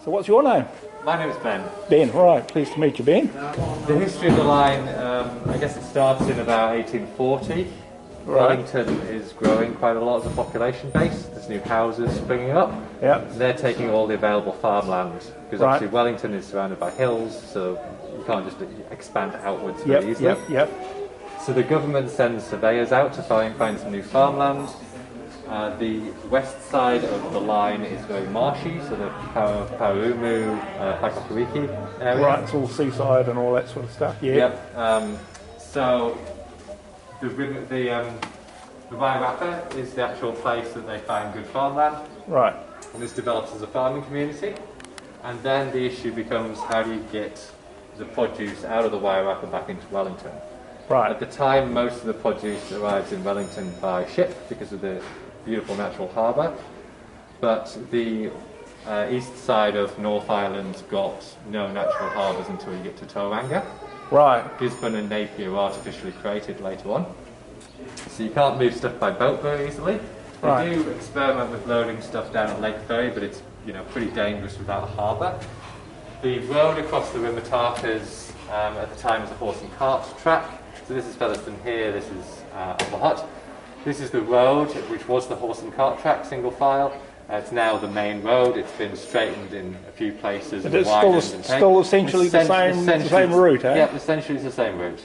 So what's your name? My name is Ben. Ben, all right, pleased to meet you, Ben. The history of the line, I guess it starts in about 1840. Right. Wellington is growing quite a lot as a population base. There's new houses springing up. Yep. They're taking all the available farmland because Right. obviously Wellington is surrounded by hills, so you can't just expand outwards very easily. Yep. So the government sends surveyors out to find some new farmland. The west side of the line is very marshy, so the Paurumu, Paikapuiki area. Right, it's all seaside and all that sort of stuff, yeah. Yep. So the Wairarapa is the actual place that they find good farmland. Right. And this develops as a farming community. And then the issue becomes how do you get the produce out of the Wairarapa back into Wellington? Right. At the time, most of the produce arrives in Wellington by ship because of the beautiful natural harbour. But the east side of North Island got no natural harbours until you get to Tauranga. Right. Gisborne and Napier were artificially created later on. So you can't move stuff by boat very easily. They do experiment with loading stuff down at Lake Ferry, but it's pretty dangerous without a harbour. The road across the Rimatakas at the time was a horse and cart track. So this is Featherston here, this is Upper Hutt. This is the road, which was the horse and cart track, single file. It's now the main road. It's been straightened in a few places. But it's still essentially the same route, eh? Yeah, essentially it's the same route.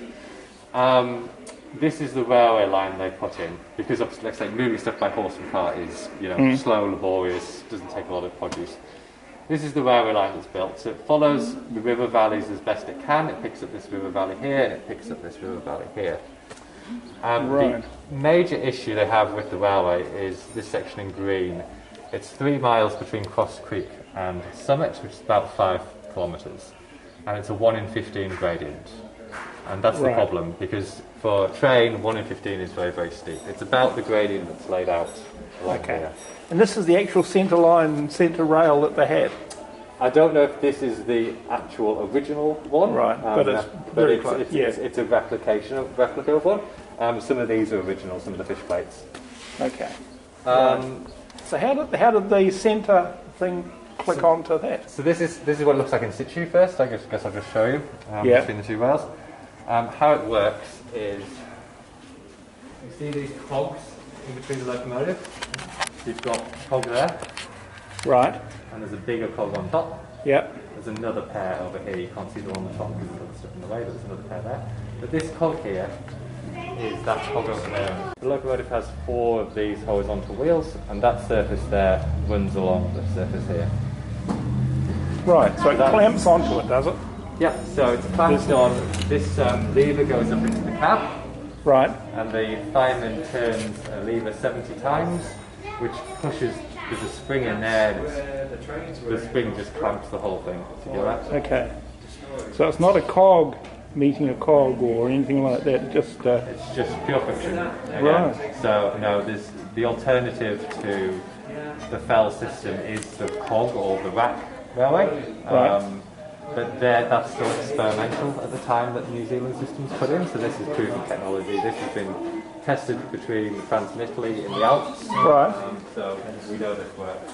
This is the railway line they put in, because obviously, let's say, moving stuff by horse and cart is, slow, laborious, doesn't take a lot of produce. This is the railway line that's built. So it follows the river valleys as best it can. It picks up this river valley here, and it picks up this river valley here. The major issue they have with the railway is this section in green. It's 3 miles between Cross Creek and Summit, which is about 5 kilometres. And it's a 1 in 15 gradient. And that's the problem, because for a train, 1 in 15 is very, very steep. It's about the gradient that's laid out like here. And this is the actual centre line, centre rail that they had? I don't know if this is the actual original one. Right, but it's very close. It's a replica of one. Some of these are original, some of the fish plates. Okay. So how did the centre thing click onto that? So this is what it looks like in situ first. I guess I'll just show you between the two rails. How it works is, you see these cogs in between the locomotive? You've got a cog there. Right. And there's a bigger cog on top. Yep. There's another pair over here. You can't see the one on the top because there's other stuff in the way, but there's another pair there. But this cog here is that cog over there. The locomotive has 4 of these horizontal wheels, and that surface there runs along the surface here. Right, so it clamps onto it, does it? Yeah, so it's clamped on. This lever goes up into the cab. Right. And the fireman turns a lever 70 times, which pushes. There's a spring in there, and the spring just clamps the whole thing together. Okay. So it's not a cog meeting a cog or anything like that, it's just pure friction. Again. Right. So, no, there's the alternative to the FEL system is the cog or the rack railway. But that's still experimental at the time that the New Zealand system's put in, so this is proven technology. This has been tested between France and Italy in the Alps. Right. So we know this works.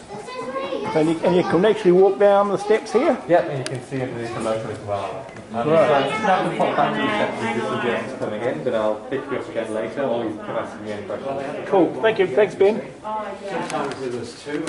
And you can actually walk down the steps here? Yep, and you can see underneath the motor as well. So now we pop back to the steps because the journey's coming in, but I'll pick you up again later, or you can ask me any questions. Cool, thank you. Thanks, Ben. Sometimes with us too,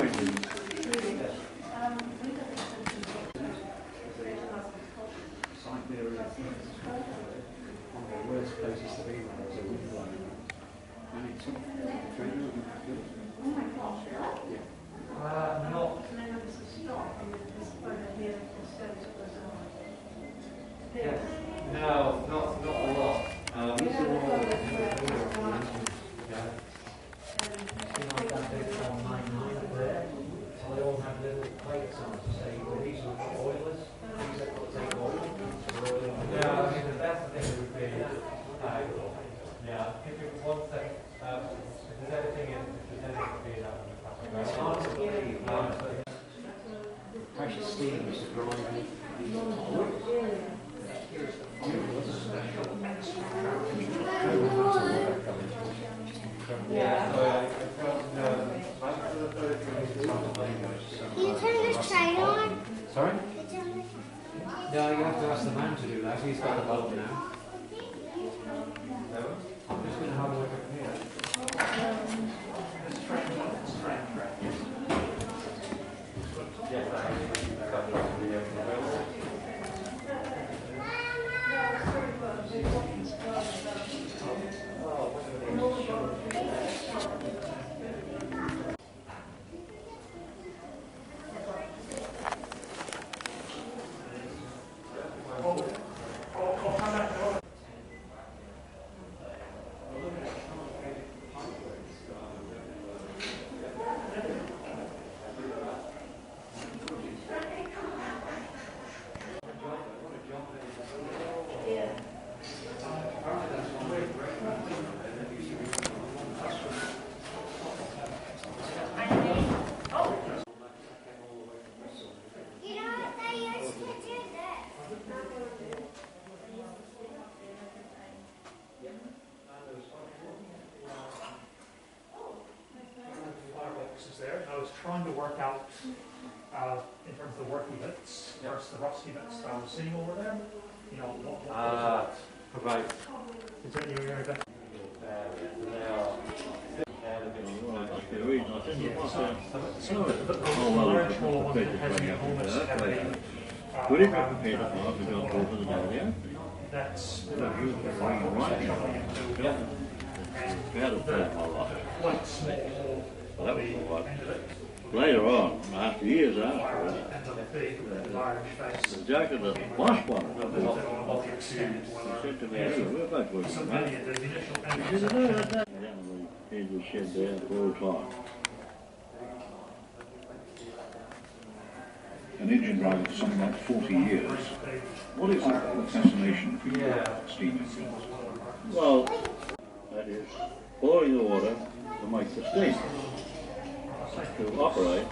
No, not a lot. They all have little plates on to say, well, these are oilers, these are what take oil. Yeah, I mean, the best thing would be, if it was 1 second, if there's anything to be that It's hard to believe. Precious steam is grinding. Can you turn this train on? the man to do that. He's got the boat now. I'm just going to have a look at here. There. I was trying to work out in terms of the worky bits versus the rusty bits that I was seeing over there. You know, what right. is there any area that the large hollow one that has the enormous heavy that's quite small. Well, that was all right. Later on, after years afterwards, the jack of the last one, he said to me, "Hey, we're both working, mate." He said, "No, that's that." He had the shed there all the time. An engine driver for something like 40 years. What is the fascination for you steam engines? Well, that is boiling the water to make the steam, to operate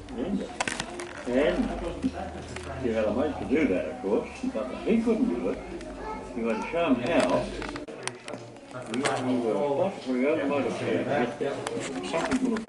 the engine. And you had a mate to do that, of course, but he couldn't do it. You had to show him how. You were possibly the other motor to get Some people have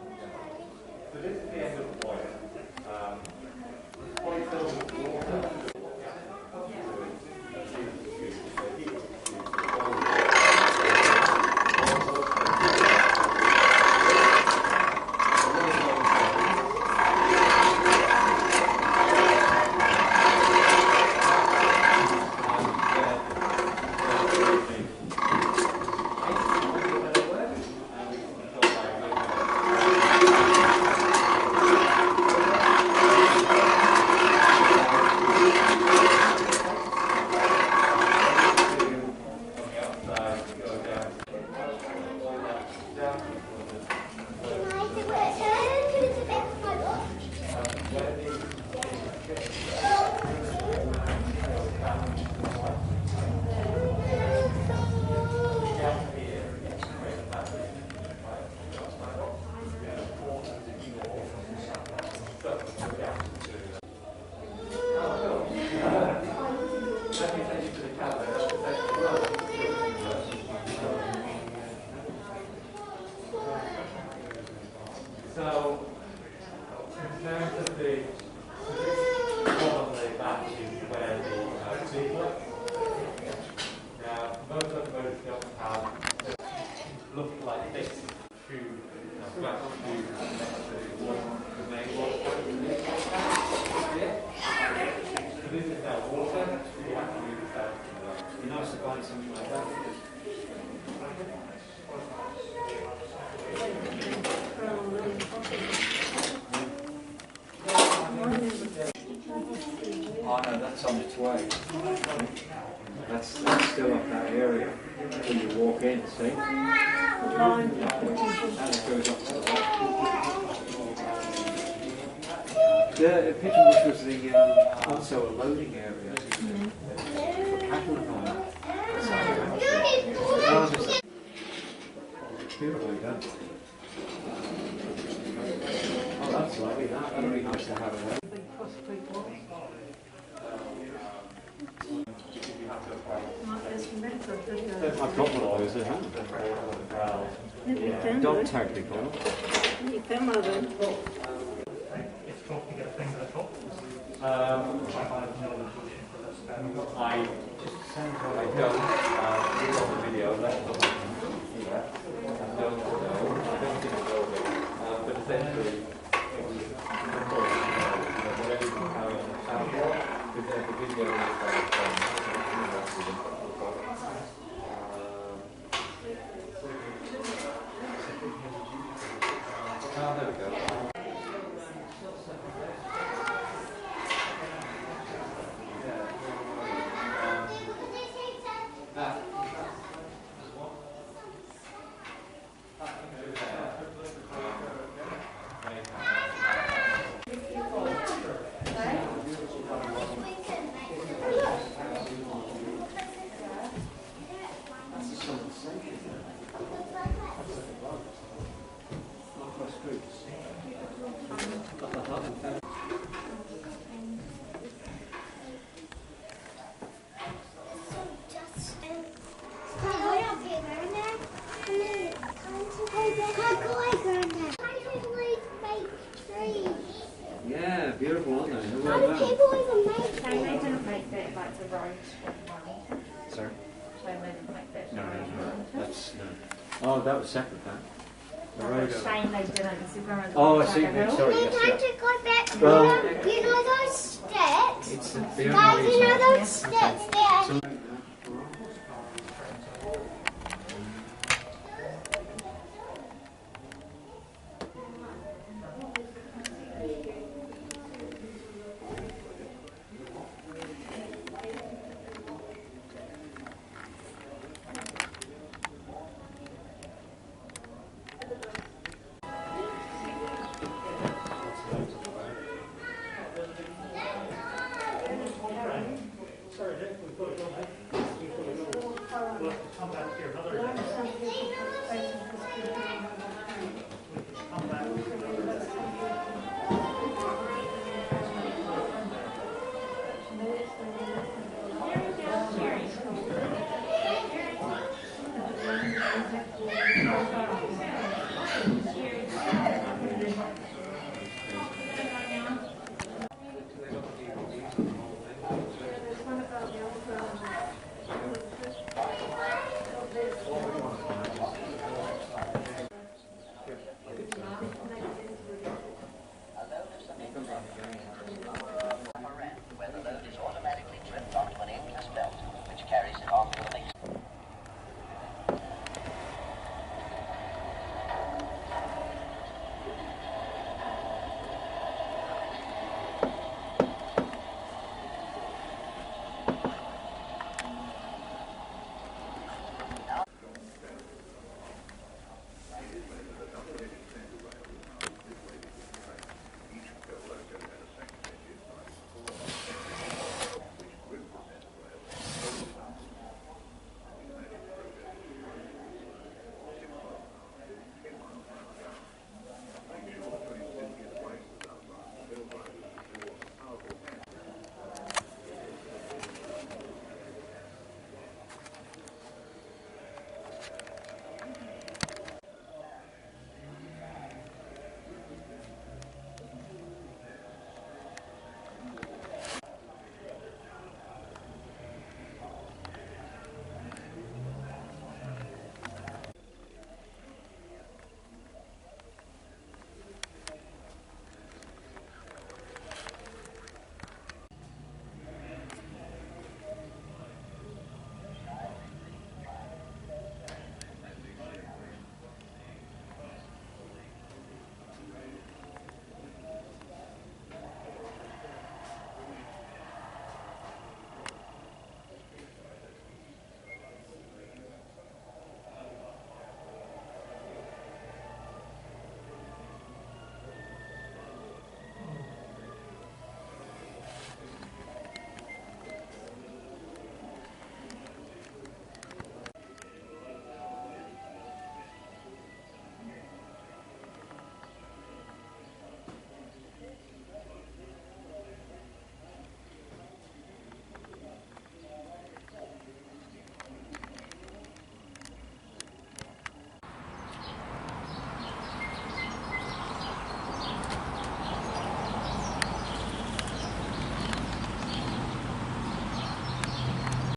Oh no, that's on its way. That's still up that area when you walk in, see? And it goes up to the left. The pigeon bush was the also a loading area for cattle and all that. Beautifully done. Oh, that's lovely. That'll be nice to have it. I've got one of those at home. Dog tag they call them. it's tough to get things at the top. I don't, on the video, let's not see that. I don't know, I don't think it will be. But essentially, it was, whatever you can carry on the sound, because the video is there we go. Yeah, beautiful, aren't they? How do people even make it? They didn't make it like the road. Sorry? They didn't make it. No. Oh, that was separate, that. The road. Shame they didn't. Because Oh, I see. Sorry, They yes, tried yeah. to go back. Well, You know those steps? it's the Guys, you know only those steps there?